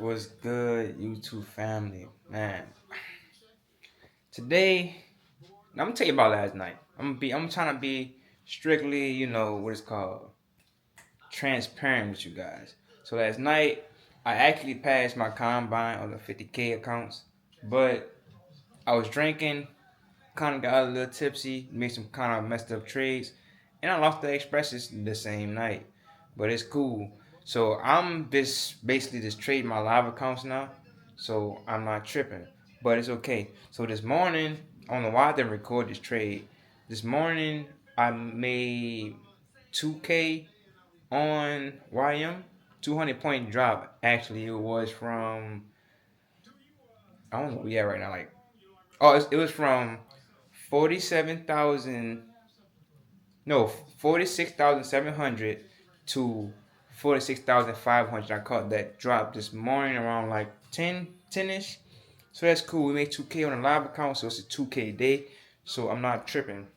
Was good, YouTube family? Man, today I'm gonna tell you about last night. I'm trying to be strictly, what it's called, transparent with you guys. So last night I actually passed my combine on the 50K accounts, but I was drinking, kind of got a little tipsy, made some kind of messed up trades, and I lost the expresses the same night. But it's cool. So I'm just basically just trading my live accounts now. So I'm not tripping. But it's okay. So this morning, I don't know why I didn't record this trade. This morning I made 2K on YM. 200 point drop. Actually, it was from, I don't know where we at right now. Like, oh, it was from 47,000, no, 46,700 to 46,500. I caught that drop this morning around like 10 ish. So that's cool. We made 2K on a live account, so it's a 2K day. So I'm not tripping.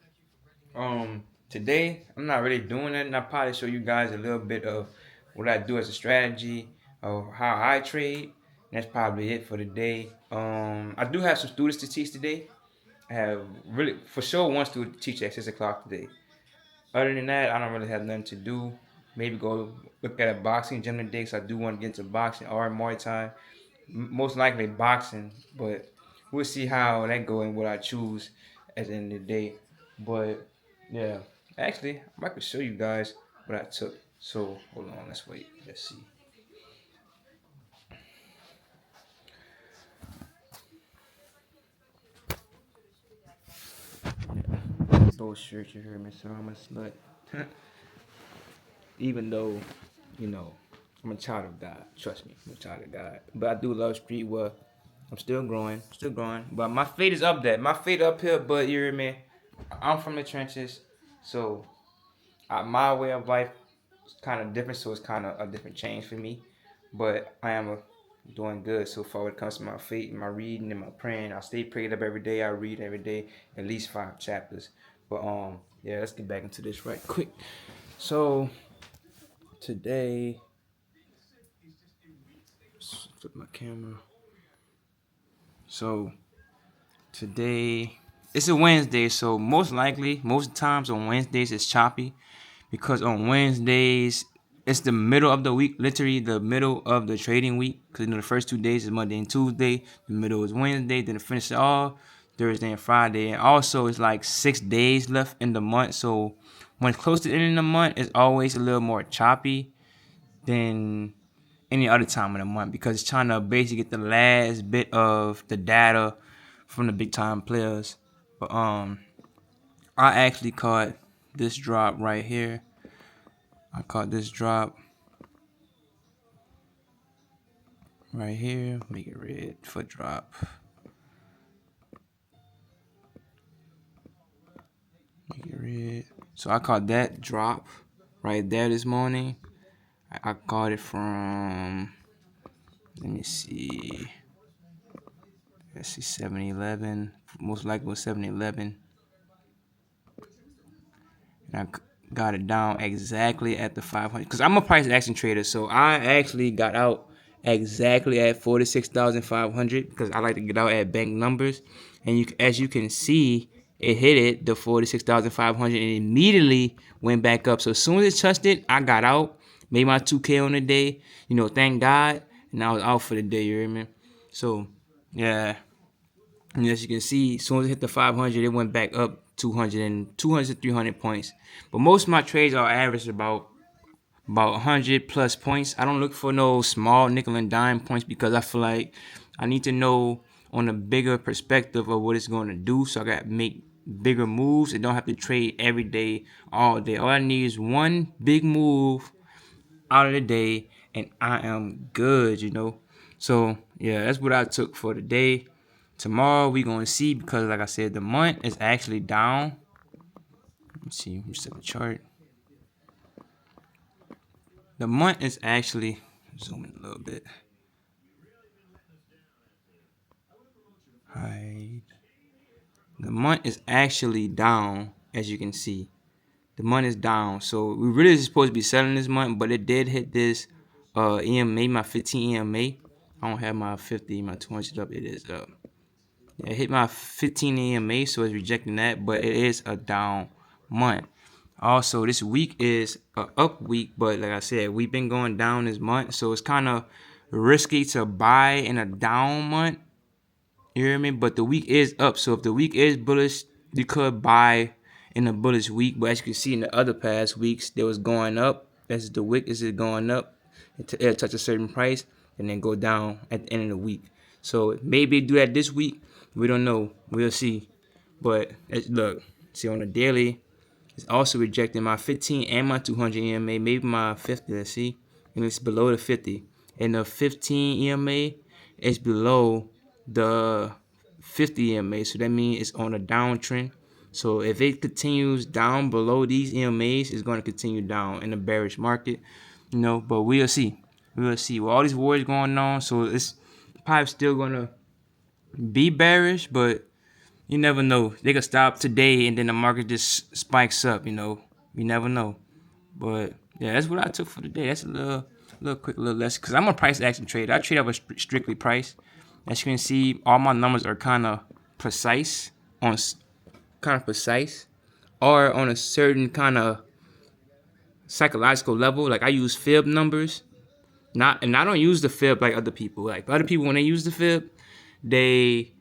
Today I'm not really doing it, and I'll probably show you guys a little bit of what I do as a strategy of how I trade. And that's probably it for the day. I do have some students to teach today. I have really for sure one student to teach at 6 o'clock today. Other than that, I don't really have nothing to do. Maybe go look at a boxing gym today, because I do want to get into boxing or Muay Thai. Most likely boxing, but we'll see how that go and what I choose at the end of the day. But yeah, actually, I might could show you guys what I took. So hold on, let's wait. Let's see. Those shirts you heard me, so I'm a slut. Even though, you know, I'm a child of God. Trust me, I'm a child of God. But I do love streetwear. I'm still growing, still growing. But my fate is up there. My fate up here, but you hear me? I'm from the trenches, so my way of life is kind of different. So it's kind of a different change for me. But I am doing good so far when it comes to my faith, my reading, and my praying. I stay prayed up every day. I read every day, at least 5 chapters. But yeah, let's get back into this right quick. So today, flip my camera. So today, it's a Wednesday, so most likely, most times on Wednesdays it's choppy, because on Wednesdays it's the middle of the week, literally the middle of the trading week. Because the first 2 days is Monday and Tuesday, the middle is Wednesday, then it finishes off Thursday and Friday, and also it's like 6 days left in the month. So when it's close to the end of the month, it's always a little more choppy than any other time in the month, because it's trying to basically get the last bit of the data from the big time players. But I actually caught this drop right here. I caught this drop right here. Make it red. Foot drop. Make it red. So I caught that drop right there this morning. I caught it from, let me see. Let's see, 7-Eleven. Most likely was 7-Eleven. And I got it down exactly at the 500. Because I'm a price action trader. So I actually got out exactly at 46,500, because I like to get out at bank numbers. And as you can see, it hit it, the 46,500, and immediately went back up. So as soon as it touched it, I got out, made my 2K on the day. Thank God. And I was out for the day, you hear me? So, yeah. And as you can see, as soon as it hit the 500, it went back up 200 300 points. But most of my trades are average about 100 plus points. I don't look for no small nickel and dime points, because I feel like I need to know on a bigger perspective of what it's going to do. So I got to make bigger moves and don't have to trade every day, all day. All I need is one big move out of the day, and I am good. So yeah, that's what I took for the day. Tomorrow we gonna see, because like I said, the month is actually down. Let's see, let me set the chart. The month is actually, zoom in a little bit. Hide. The month is actually down, as you can see. The month is down. So we really supposed to be selling this month, but it did hit this EMA, my 15 EMA. I don't have my 50, my 200 up. It is up. Yeah, it hit my 15 EMA, so it's rejecting that, but it is a down month. Also, this week is a up week, but like I said, we've been going down this month, so it's kind of risky to buy in a down month. You hear me? But the week is up, so if the week is bullish, you could buy in a bullish week. But as you can see in the other past weeks, they was going up. As the wick is going up, it'll touch a certain price and then go down at the end of the week. So maybe do that this week. We don't know. We'll see. But look, see on the daily, it's also rejecting my 15 and my 200 EMA, maybe my 50. Let's see, and it's below the 50. And the 15 EMA is below the 50 EMA, so that means it's on a downtrend. So if it continues down below these EMAs, it's going to continue down in the bearish market, But we'll see. We'll see. With all these wars going on, so it's probably still going to be bearish, but you never know. They could stop today and then the market just spikes up, You never know. But yeah, that's what I took for today. That's a little quick little lesson. Because I'm a price action trader. I trade up a strictly price. As you can see, all my numbers are kind of precise or on a certain kind of psychological level. Like I use fib numbers. And I don't use the fib like other people. Like other people, when they use the fib, they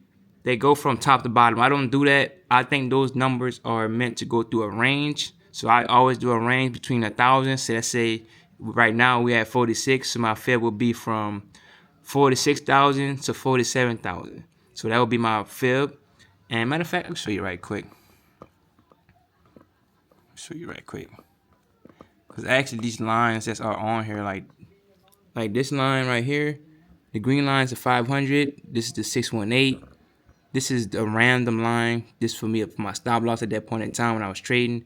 go from top to bottom. I don't do that. I think those numbers are meant to go through a range. So I always do a range between 1,000. So let's say right now we have 46. So my fib will be from 46,000 to 47,000. So that would be my fib. And matter of fact, I'll show you right quick. Because actually these lines that are on here, like this line right here, the green line is the 500. This is the 618. This is the random line. This for me, for my stop loss at that point in time when I was trading.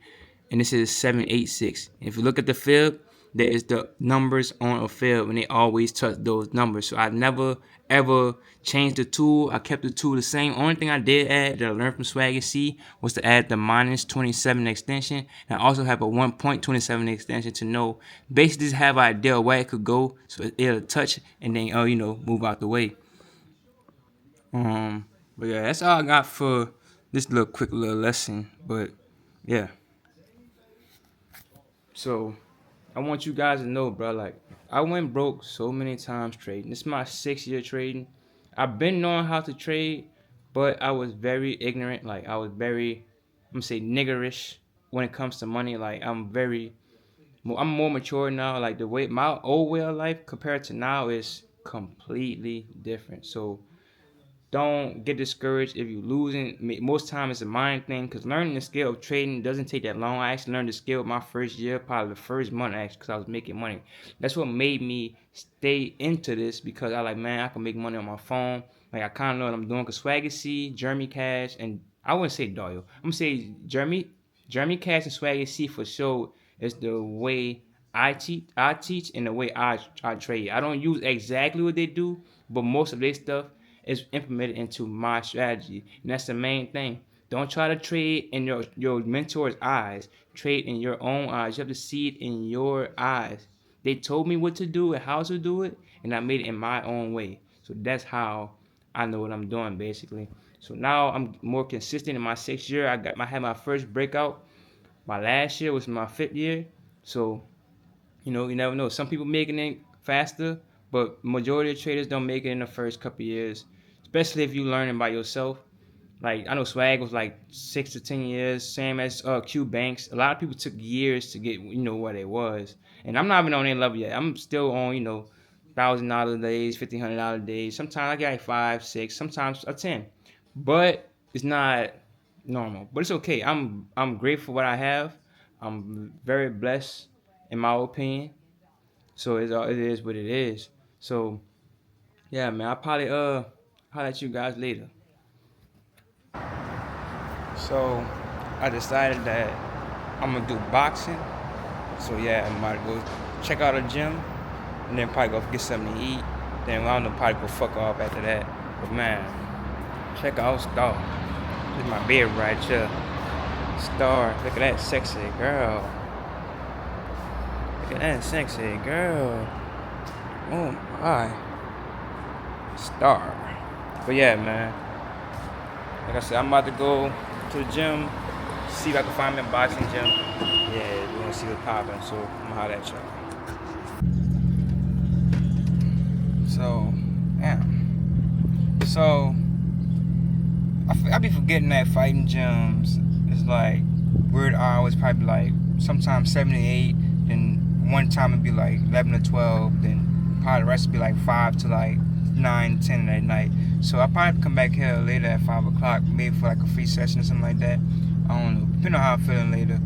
And this is 786. And if you look at the fib, there is the numbers on a fib, and they always touch those numbers. So I never ever changed the tool. I kept the tool the same. Only thing I did add that I learned from Swaggy C was to add the -27 extension. And I also have a 1.27 extension to know basically just have an idea of where it could go, so it'll touch and then move out the way. But yeah, that's all I got for this quick little lesson. But yeah. So I want you guys to know, bro, like I went broke so many times trading. This is my 6th year trading. I've been knowing how to trade, but I was very ignorant. Like I was very, I'm gonna say niggerish when it comes to money. Like I'm more mature now. Like the way my old way of life compared to now is completely different. So don't get discouraged if you're losing. Most time it's a mind thing, because learning the skill of trading doesn't take that long. I actually learned the skill my first year, probably the first month actually, because I was making money. That's what made me stay into this, because I like, man, I can make money on my phone. Like I kind of know what I'm doing, because Swaggy C, Jeremy Cash, and I wouldn't say Doyle. I'm gonna say Jeremy Cash and Swaggy C for sure is the way I teach and the way I trade. I don't use exactly what they do, but most of their stuff is implemented into my strategy. And that's the main thing. Don't try to trade in your mentor's eyes. Trade in your own eyes. You have to see it in your eyes. They told me what to do and how to do it, and I made it in my own way. So that's how I know what I'm doing, basically. So now I'm more consistent in my 6th year. I had my first breakout. My last year was my 5th year. So, you never know. Some people making it faster, but majority of traders don't make it in the first couple years. Especially if you learning by yourself. Like I know Swag was like 6 to 10 years, same as Q Banks. A lot of people took years to get where they was, and I'm not even on their level yet. I'm still on $1,000 days, $1,500 days. Sometimes I get like 5, 6, sometimes a 10, but it's not normal. But it's okay. I'm grateful for what I have. I'm very blessed, in my opinion. So it is what it is. So yeah, man, I'll probably holler at you guys later. So I decided that I'm gonna do boxing. So yeah, I'm about to go check out a gym and then probably go get something to eat. Then I don't know, probably go fuck off after that. But man, check out Star. This is my bed right here. Star, look at that sexy girl. Look at that sexy girl. Oh my. Star. But yeah, man. Like I said, I'm about to go to the gym, see if I can find me a boxing gym. Yeah, we're gonna see what's popping. So I'm gonna holler at y'all. So, yeah. So I be forgetting that fighting gyms is like weird hours, probably like sometimes 7 to 8, then one time it'd be like 11 to 12, then probably the rest would be like 5 to like 9, 10 at night. So I'll probably come back here later at 5 o'clock, maybe for like a free session or something like that. I don't know. Depending on how I'm feeling later,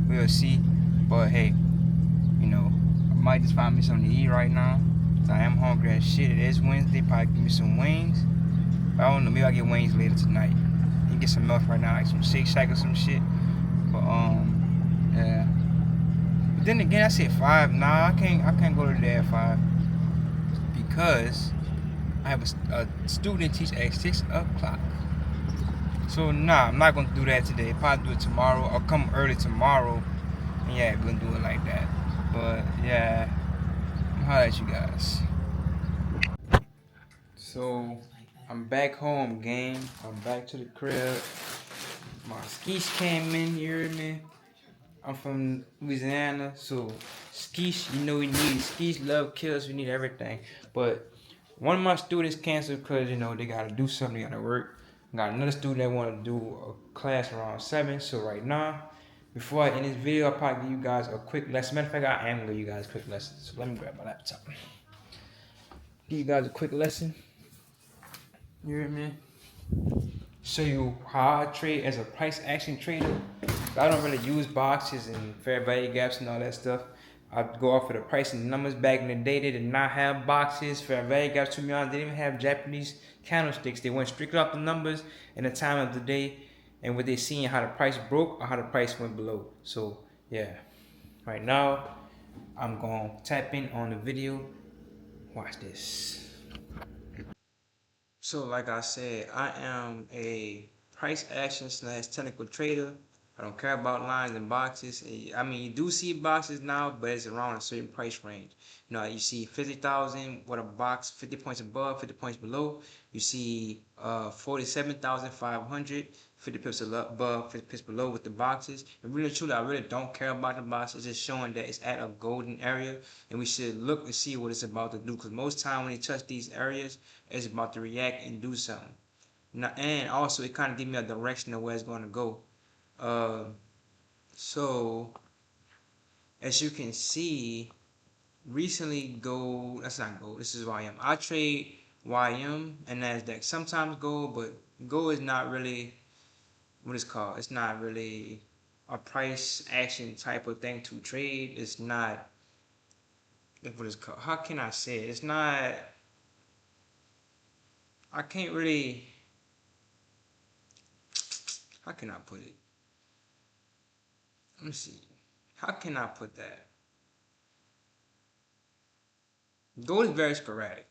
we'll see. But hey, you know, I might just find me something to eat right now. I am hungry as shit. It is Wednesday, probably give me some wings. But I don't know, maybe I'll get wings later tonight. You get some milk right now, like some Shake Shack or some shit. But yeah. But then again, I said 5. Nah, I can't go to there at 5 because I have a student teach at 6 o'clock. So nah, I'm not gonna do that today. Probably do it tomorrow. I'll come early tomorrow, and yeah, we're gonna do it like that. But yeah, I'm holler at you guys. So I'm back home, gang. I'm back to the crib. My skis came in, you hear me? I'm from Louisiana, so skis, you know we need skis, love kills, we need everything. But one of my students canceled because you know they gotta do something, they gotta work. Got another student that wanna do a class around 7. So right now, before I end this video, I'll probably give you guys a quick lesson. Matter of fact, I am gonna give you guys a quick lesson. So let me grab my laptop. Give you guys a quick lesson. You hear me? Show you how I trade as a price action trader. I don't really use boxes and fair value gaps and all that stuff. I go off of the price and numbers. Back in the day, they did not have boxes, fair value gaps. To be honest, they didn't even have Japanese candlesticks. They went strictly off the numbers and the time of the day and what they seeing how the price broke or how the price went below. So yeah, right now I'm gonna tap in on the video. Watch this. So like I said, I am a price action slash technical trader. I don't care about lines and boxes. I mean, you do see boxes now, but it's around a certain price range. You know, you see 50,000 with a box, 50 points above, 50 points below. You see 47,500, 50 pips above, 50 pips below with the boxes. And really, truly, I really don't care about the boxes. It's just showing that it's at a golden area, and we should look and see what it's about to do. Because most time when you touch these areas, it's about to react and do something. Now, and also, it kind of gives me a direction of where it's going to go. Uh, so as you can see, recently gold, that's not gold, this is YM. I trade YM and NASDAQ. Sometimes gold, but gold is not really what it's called. It's not really a price action type of thing to trade. It's not what it's called. How can I say it? It's not, I can't really, how can I put it? Let me see. How can I put that? Gold is very sporadic.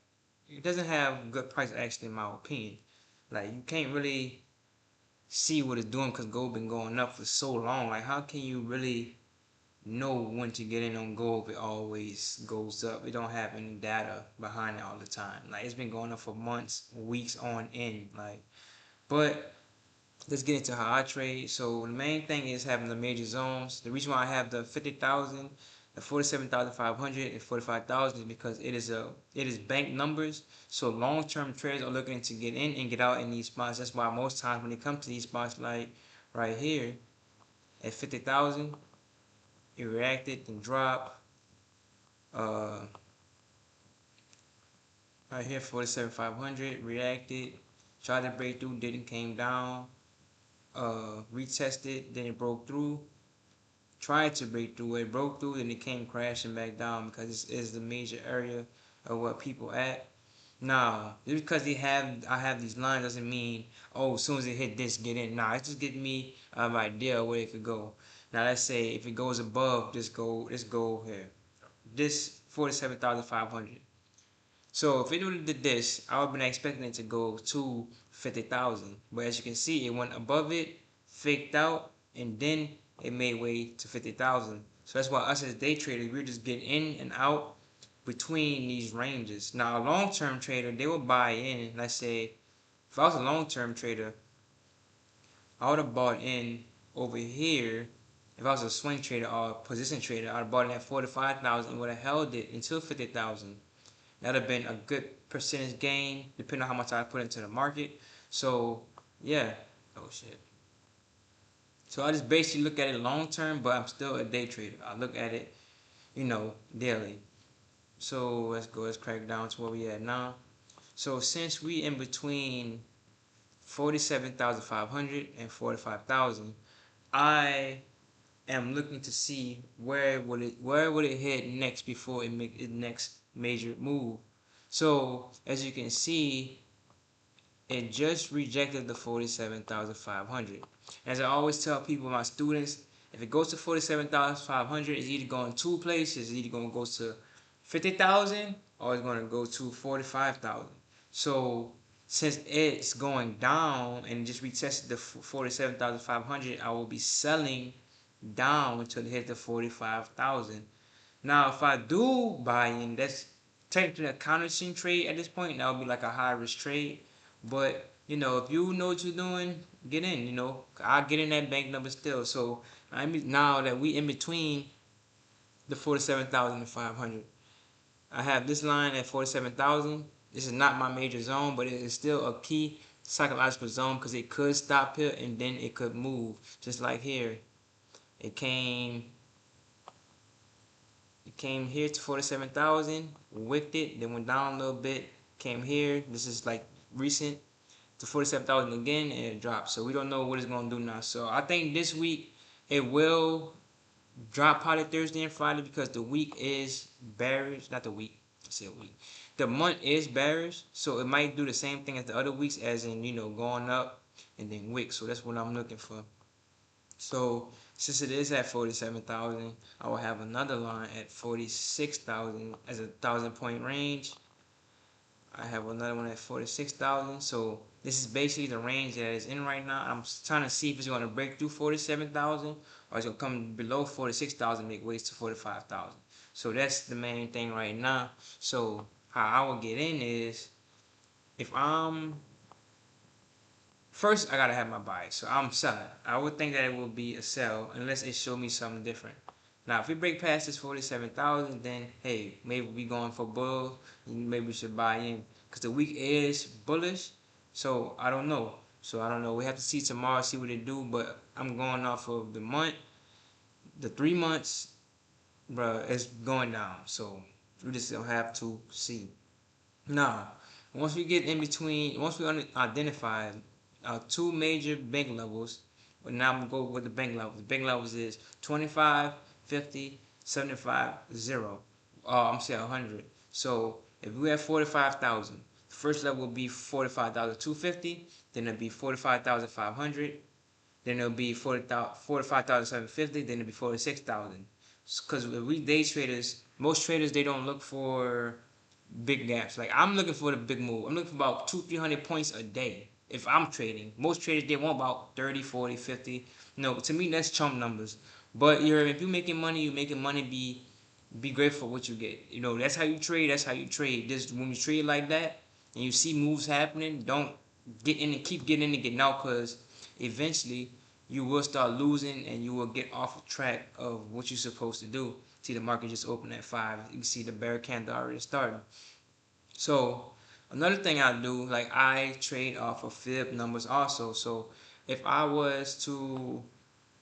It doesn't have good price action in my opinion. Like you can't really see what it's doing because gold been going up for so long. Like how can you really know when to get in on gold if it always goes up? It don't have any data behind it all the time. Like it's been going up for months, weeks on end. Like, but let's get into how I trade. So the main thing is having the major zones. The reason why I have the 50,000, the 47,500, and 45,000 is because it is bank numbers. So long-term traders are looking to get in and get out in these spots. That's why most times when it comes to these spots like right here at 50,000, it reacted and dropped. Right here 47,500 reacted, tried to break through, didn't, came down. Retested, then it broke through, tried to break through, it broke through, then it came crashing back down because it's the major area of what people at. Nah, just because I have these lines doesn't mean, oh, as soon as it hit this, get in. Nah, it's just giving me an idea of where it could go. Now let's say if it goes above this goal here, this 47,500. So if it would have did this, I would have been expecting it to go to 50,000. But as you can see, it went above it, faked out, and then it made way to 50,000. So that's why us as day traders, we're just getting in and out between these ranges. Now, a long-term trader, they will buy in. Let's say, if I was a long-term trader, I would have bought in over here. If I was a swing trader or a position trader, I'd have bought in at 45,000 and would have held it until 50,000. That'd have been a good percentage gain, depending on how much I put into the market. So, yeah. Oh, shit. So I just basically look at it long term, but I'm still a day trader. I look at it, daily. So let's go. Let's crack down to where we at now. So since we in between 47,500 and 45,000, I am looking to see where would it hit next before it make its next major move. So as you can see, it just rejected the 47,500. As I always tell people, my students, if it goes to 47,500, it's either going two places. It's either going to go to 50,000 or it's going to go to 45,000. So since it's going down and just retested the 47,500, I will be selling down until it hit the 45,000. Now, if I do buy in, that's technically a counter trade at this point. That would be like a high risk trade. But if you know what you're doing, get in. I'll get in that bank number still. So now that we in between the 47,500, I have this line at 47,000. This is not my major zone, but it is still a key psychological zone because it could stop here and then it could move. Just like here, it came here to 47,000, wicked it, then went down a little bit, came here. This is like recent to 47,000 again, and it dropped. So we don't know what it's gonna do now. So I think this week it will drop probably Thursday and Friday because the week is bearish. Not the week. I say a week. The month is bearish, so it might do the same thing as the other weeks, as in going up and then wick. So that's what I'm looking for. So since it is at 47,000, I will have another line at 46,000 as a 1,000 point range. I have another one at 46,000. So this is basically the range that it's in right now. I'm trying to see if it's going to break through 47,000 or it's going to come below 46,000, make ways to 45,000. So that's the main thing right now. So how I will get in is, if I'm first, I gotta have my buy, so I'm selling. I would think that it will be a sell unless it show me something different. Now, if we break past this 47,000, then hey, maybe we going for bull. Maybe we should buy in because the week is bullish. So I don't know. We have to see tomorrow, see what they do. But I'm going off of the month, the 3 months, bro. It's going down. So we just don't have to see. Now, once we get in between, once we identify two major bank levels, but now I'm going to go with the bank levels. The bank levels is 25, 50, 75, 0. I'm saying 100. So if we have 45,000, the first level will be 45,250, then it'll be 45,500, then it'll be 45,750, then it'll be 46,000. Because we day traders, most traders, they don't look for big gaps. Like, I'm looking for the big move. I'm looking for about 200-300 points a day if I'm trading. Most traders, they want about 30, 40, 50. No, to me, that's chump numbers. But if you're making money, be grateful for what you get. That's how you trade. That's how you trade. Just when you trade like that and you see moves happening, don't get in and keep getting in and getting out, because eventually you will start losing and you will get off of track of what you're supposed to do. See, the market just opened at 5. You can see the bear candle already starting. So another thing I do, like, I trade off of fib numbers also. So if I was to,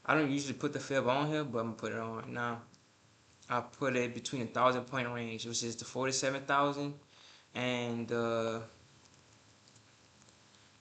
I don't usually put the fib on here, but I'm gonna put it on right now. I put it between a 1,000 point range, which is the 47,000 and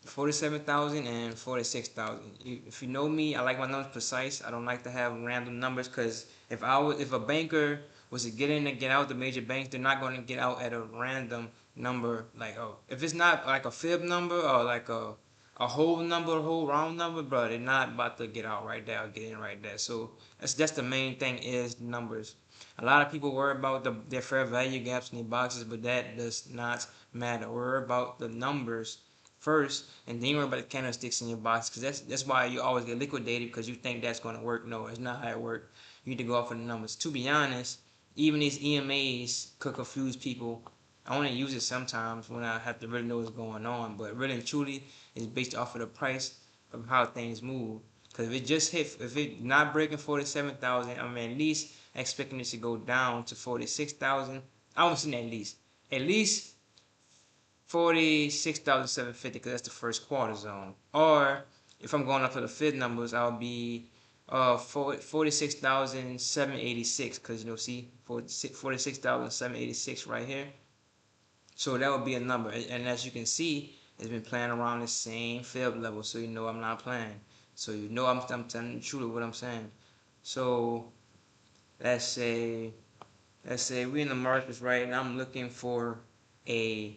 47,000 and 46,000. If you know me, I like my numbers precise. I don't like to have random numbers, because if a banker was to get in and get out, the major banks, they're not going to get out at a random number. Like, if it's not like a fib number or like a whole number, a whole round number, bro, they're not about to get out right there or get in right there. So that's the main thing, is numbers. A lot of people worry about their fair value gaps in their boxes, but that does not matter. Worry about the numbers first, and then you worry about the candlesticks in your box, because that's why you always get liquidated, because you think that's going to work. No, it's not how it works. You need to go off of the numbers. To be honest, Even these EMAs could confuse people. I only use it sometimes when I have to really know what's going on, but really and truly, it's based off of the price of how things move. Because if it just hit, if it not breaking 47,000, I'm at least expecting it to go down to 46,000. I want to see at least 46,750, because that's the first quarter zone. Or if I'm going up to the fib numbers, I'll be 46,786, because see 46,786 right here. So that would be a number, and as you can see, it's been playing around the same fib level, so you know I'm not playing. So you know I'm telling you truly what I'm saying. So let's say we in the markets right, and I'm looking for a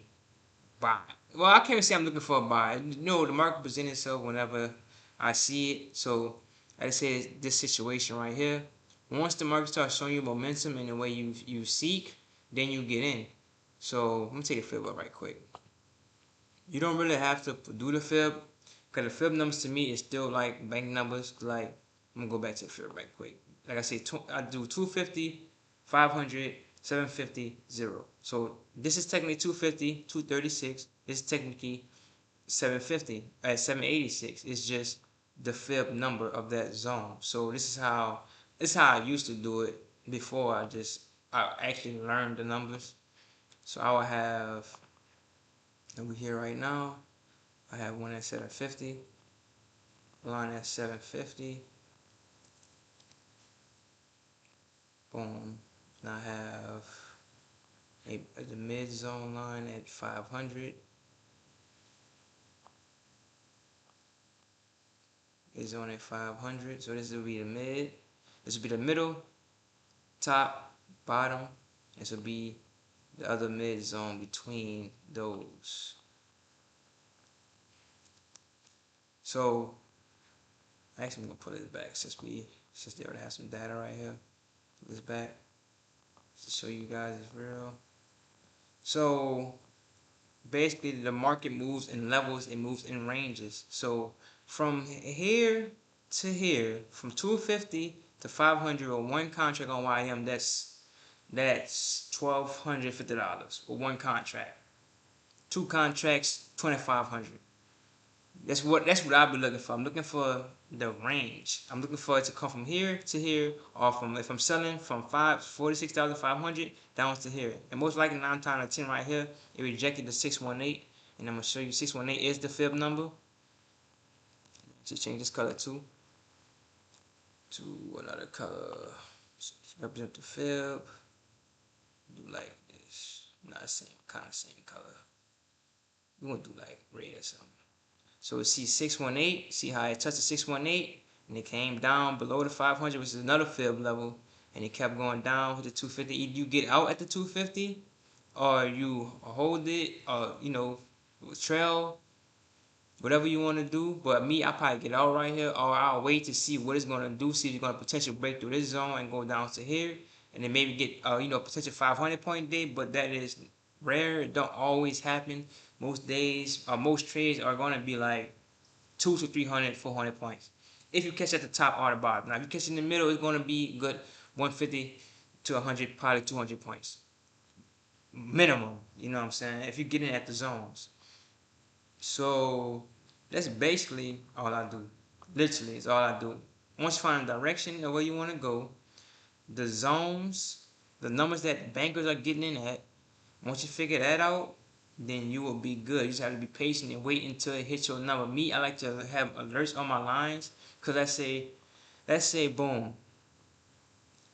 buy. Well, I can't say I'm looking for a buy. No, the market presents itself whenever I see it. So I say this situation right here. Once the market starts showing you momentum in the way you seek, then you get in. So let me take a fib up right quick. You don't really have to do the fib, because the fib numbers to me is still like bank numbers. Like, I'm gonna go back to the fib right quick. Like I say, I do 250, 500, 750, 0. So this is technically 250, 236. This is technically 750 at 786. It's just the fib number of that zone. So this is how I used to do it before I actually learned the numbers. So I will have over here right now. I have one at 750, line at 750. Boom. Now I have the mid zone line at 500. Is on at 500. So this will be the mid. This will be the middle, top, bottom. This will be the other mid zone between those. So actually I'm gonna put this back since they already have some data right here. Put this back to show you guys it's real. So basically the market moves in levels, it moves in ranges. So from here to here, from 250 to 500 on one contract on YM, that's $1,250 for one contract. Two contracts, 2,500. That's what I'll be looking for. I'm looking for the range. I'm looking for it to come from here to here, or from, if I'm selling, from 46,500 down to here. And most likely 9 times out of 10 right here, it rejected the 618. And I'm gonna show you 618 is the fib number. Just change this color to another color. Represent the fib. Do like this. Not the same color. We're gonna do like red or something. So see 618, see how it touched the 618 and it came down below the 500, which is another fib level, and it kept going down with the 250. Either you get out at the 250 or you hold it, or trail, whatever you want to do. But me, I probably get out right here, or I'll wait to see what it's going to do, see if it's going to potentially break through this zone and go down to here, and then maybe get potential 500 point day. But that is rare. It don't always happen. Most days or most trades are going to be like 2 to 300, 400 points. If you catch at the top or the bottom. Now, if you catch in the middle, it's going to be good 150 to 100, probably 200 points. Minimum, you know what I'm saying? If you get in at the zones. So, that's basically all I do. Literally, it's all I do. Once you find a direction of where you want to go, the zones, the numbers that bankers are getting in at, once you figure that out, then you will be good. You just have to be patient and wait until it hits your number. Me, I like to have alerts on my lines, because let's say, boom,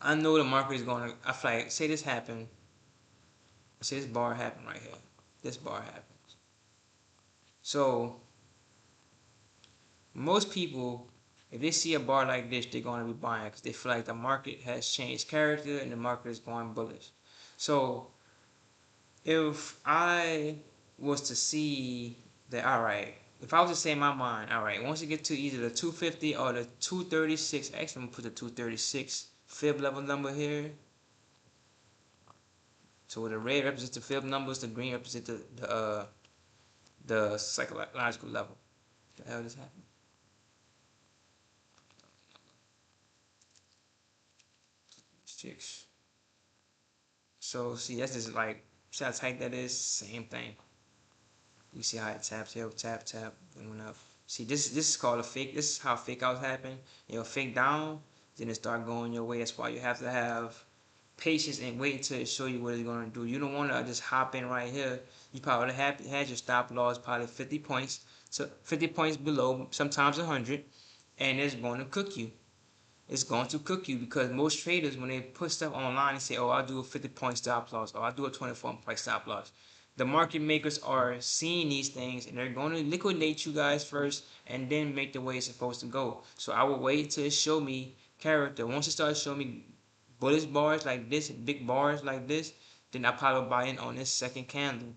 I know the market is going to, I feel like, say this happened, say this bar happened right here. This bar happens. So, most people, if they see a bar like this, they're going to be buying, because they feel like the market has changed character and the market is going bullish. So, if I was to see that, all right, if I was to say in my mind, all right, once you get to either the 250 or the 236, actually I'm gonna put the 236 fib level number here. So the red represents the fib numbers, the green represents the psychological level. What the hell just happened? Six. So see, that's just like, see how tight that is? Same thing. You see how it taps here, tap, tap, and went up. See, this is called a fake. This is how fake outs happen. You know, fake down, then it start going your way. That's why you have to have patience and wait until it show you what it's gonna do. You don't want to just hop in right here. You probably had your stop loss probably 50 points, so 50 points below, sometimes 100, and it's going to cook you. It's going to cook you because most traders, when they put stuff online and say, oh, I'll do a 50-point stop loss, or I'll do a 24-point stop loss, the market makers are seeing these things and they're going to liquidate you guys first and then make the way it's supposed to go. So I will wait till it show me character. Once it starts showing me bullish bars like this, big bars like this, then I probably buy in on this second candle.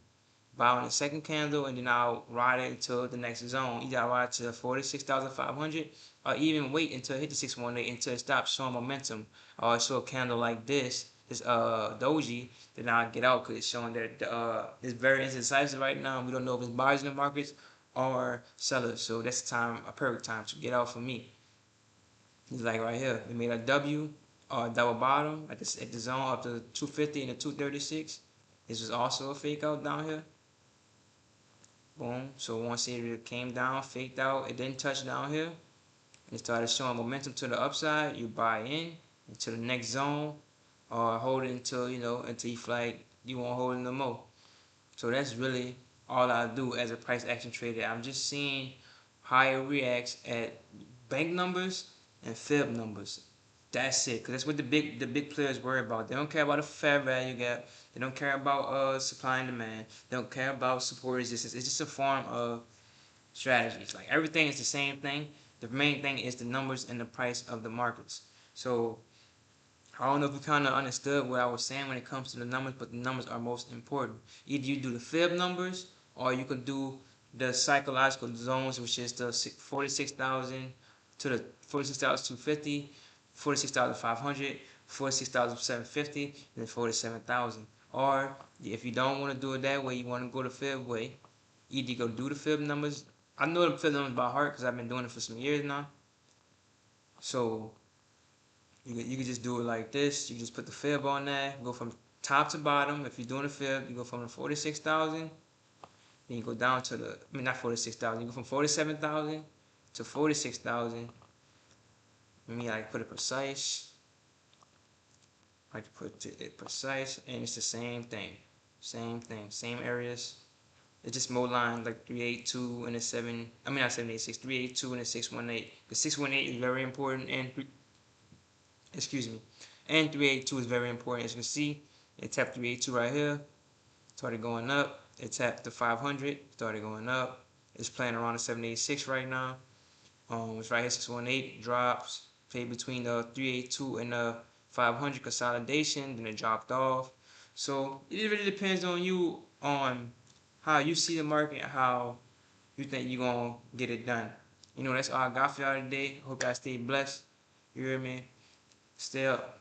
Buy on the second candle, and then I'll ride it until the next zone. Either I'll ride to 46,500 or even wait until it hit the 618 until it stops showing momentum. Or show a candle like this doji, then I'll get out because it's showing that it's very indecisive right now. We don't know if it's buyers in the markets or sellers. So that's the time, a perfect time to get out for me. It's like right here, we made a W or double bottom at the zone up to 250 and the 236. This was also a fake out down here. Boom. So once it came down, faked out, it didn't touch down here. It started showing momentum to the upside. You buy in into the next zone, or hold it until until you feel like you won't hold it no more. So that's really all I do as a price action trader. I'm just seeing how it reacts at bank numbers and fib numbers. That's it, cause that's what the big players worry about. They don't care about a fair value gap. They don't care about supply and demand. They don't care about support resistance. It's just a form of strategies. Like everything is the same thing. The main thing is the numbers and the price of the markets. So I don't know if you kind of understood what I was saying when it comes to the numbers, but the numbers are most important. Either you do the fib numbers, or you can do the psychological zones, which is the 46,000 to the 46,250, 46,500, 46,750, and then 47,000. Or if you don't want to do it that way, you want to go the fib way, either you go do the fib numbers. I know the fib numbers by heart because I've been doing it for some years now. So you can just do it like this. You just put the fib on there, go from top to bottom. If you're doing a fib, you go from the 46,000, then you go down to the, I mean, not 46,000, you go from 47,000 to 46,000. Let me like put it precise. I like to put it precise, and it's the same thing. Same thing, same areas. It's just more lines like 382 and a 7, I mean not 786, 382 and a 618. The 618 is very important, and excuse me, and 382 is very important. As you can see, it tapped 382 right here, started going up. It tapped the 500, started going up. It's playing around the 786 right now. It's right here, 618, drops, played between the 382 and the 500 consolidation, then it dropped off. So it really depends on you, on how you see the market, how you think you're going to get it done. That's all I got for y'all today. Hope y'all stay blessed. You hear me? Stay up.